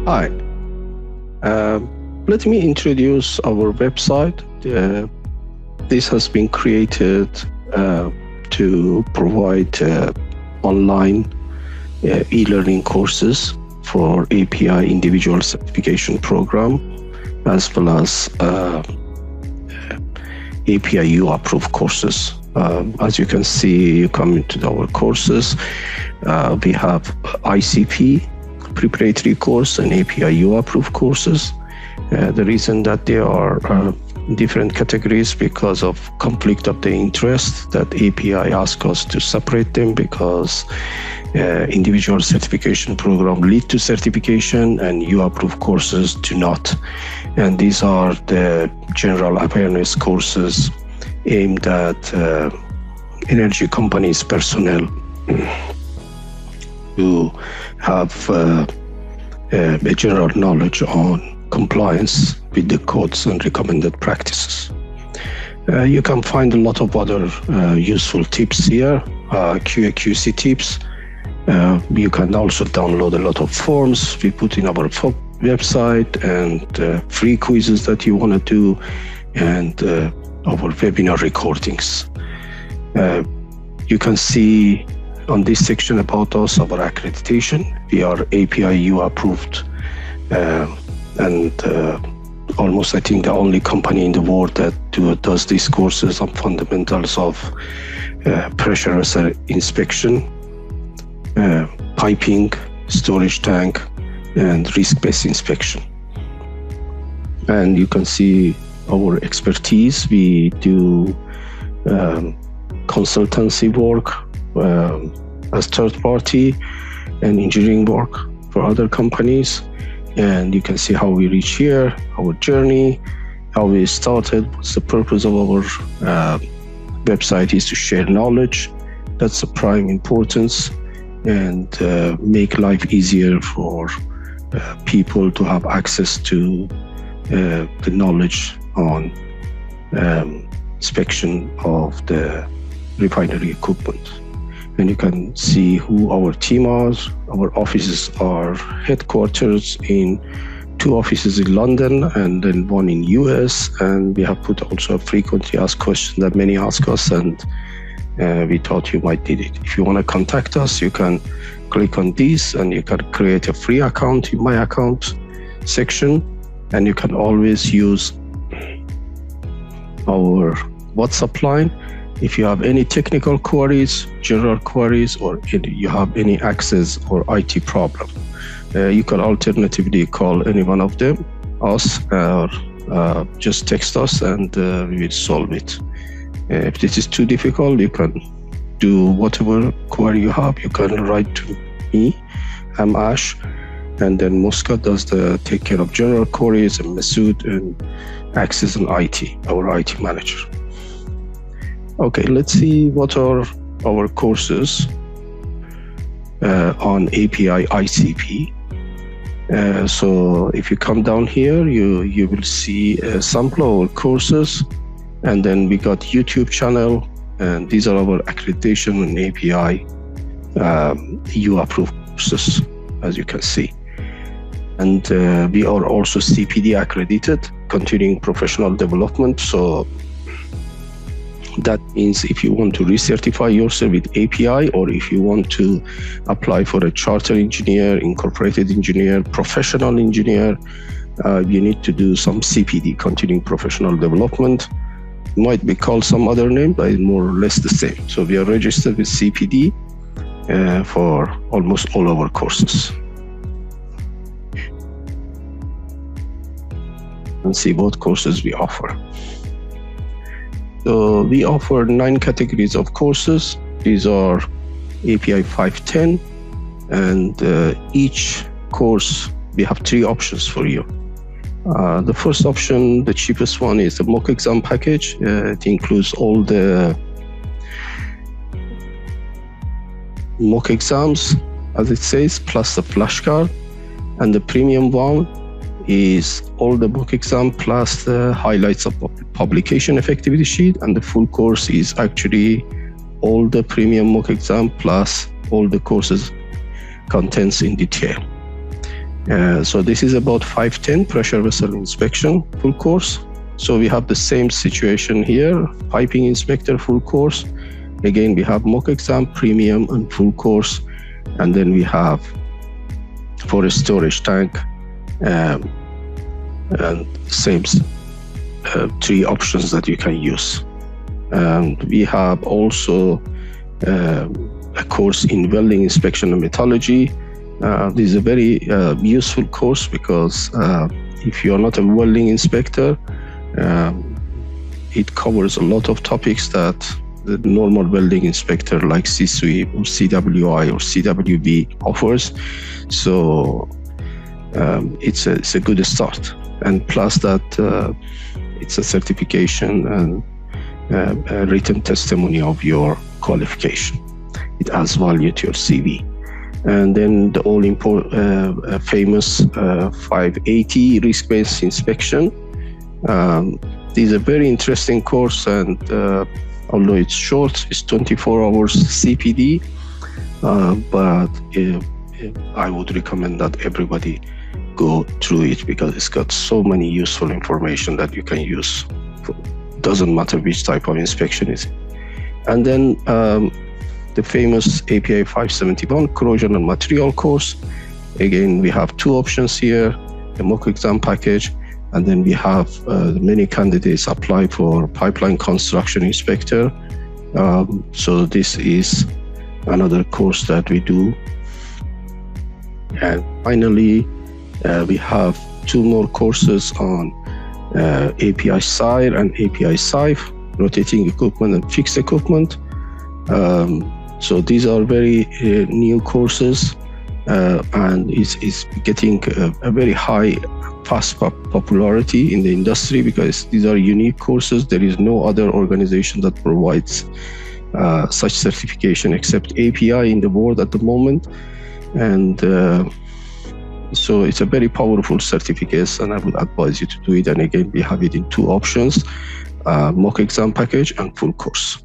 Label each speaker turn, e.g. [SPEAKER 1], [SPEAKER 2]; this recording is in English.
[SPEAKER 1] Hi. Let me introduce our website. This has been created to provide online e-learning courses for API individual certification program, as well as API U approved courses. As you can see, you come into our courses. We have ICP preparatory course and API U approved courses. The reason that they are different categories because of conflict of the interest, that API asks us to separate them because individual certification program lead to certification and U approved courses do not. And these are the general awareness courses aimed at energy companies personnel who have a general knowledge on compliance with the codes and recommended practices. You can find a lot of other useful tips here, QA/QC tips. You can also download a lot of forms we put in our website, and free quizzes that you want to do, and our webinar recordings. You can see on this section about us, our accreditation. We are API U approved, and almost I think the only company in the world that does these courses on fundamentals of pressure vessel inspection, piping, storage tank, and risk-based inspection. And you can see our expertise. We do consultancy work as third party and engineering work for other companies. And you can see how we reach here, our journey, how we started. What's the purpose of our website is to share knowledge. That's the prime importance, and make life easier for people to have access to the knowledge on inspection of the refinery equipment. And you can see who our team is. Our offices are headquarters in 2 offices in London and then 1 in US. And we have put also a frequently asked question that many ask us, and we thought you might need it. If you want to contact us, you can click on this and you can create a free account in my account section. And you can always use our WhatsApp line. If you have any technical queries, general queries, or you have any access or IT problem, you can alternatively call any one of them, us, or just text us, and we will solve it. If this is too difficult, you can do whatever query you have. You can write to me. I'm Ash, and then Muska does the take care of general queries, and Masood and access and IT, our IT manager. Okay, let's see what are our courses on API ICP. So if you come down here, you will see a sample of our courses, and then we got YouTube channel, and these are our accreditation and API EU approved courses, as you can see. And we are also CPD accredited, continuing professional development. So that means if you want to recertify yourself with API, or if you want to apply for a charter engineer, incorporated engineer, professional engineer, you need to do some CPD, continuing professional development. It might be called some other name, but it's more or less the same. So we are registered with CPD for almost all our courses. And see what courses we offer. So we offer 9 categories of courses. These are API 510, and each course we have 3 options for you. The first option, the cheapest one, is the mock exam package. It includes all the mock exams, as it says, plus the flashcard. And the premium one is all the mock exam plus the highlights of publication effectivity sheet, and the full course is actually all the premium mock exam plus all the courses contents in detail. So this is about 510 pressure vessel inspection full course. So we have the same situation here, piping inspector full course. Again, we have mock exam, premium, and full course. And then we have for a storage tank, and same 3 options that you can use. And we have also a course in welding inspection and metallurgy. This is a very useful course because if you are not a welding inspector, it covers a lot of topics that the normal welding inspector like C-SWIP or CWI or CWB offers. So it's a good start. And plus that it's a certification and a written testimony of your qualification. It adds value to your CV. And then the all-important famous 580 risk-based inspection. This is a very interesting course, and although it's short, it's 24 hours CPD, but I would recommend that everybody go through it because it's got so many useful information that you can use. Doesn't matter which type of inspection it is. And then the famous API 571 corrosion and material course. Again, we have 2 options here, the mock exam package, and then we have many candidates apply for pipeline construction inspector. So this is another course that we do. And finally, we have 2 more courses on API SIRE and API SIFE, rotating equipment and fixed equipment. So these are very new courses, and is getting a very high, fast popularity in the industry because these are unique courses. There is no other organization that provides such certification except API in the world at the moment. And so it's a very powerful certificate, and I would advise you to do it. And again, we have it in 2 options, mock exam package and full course.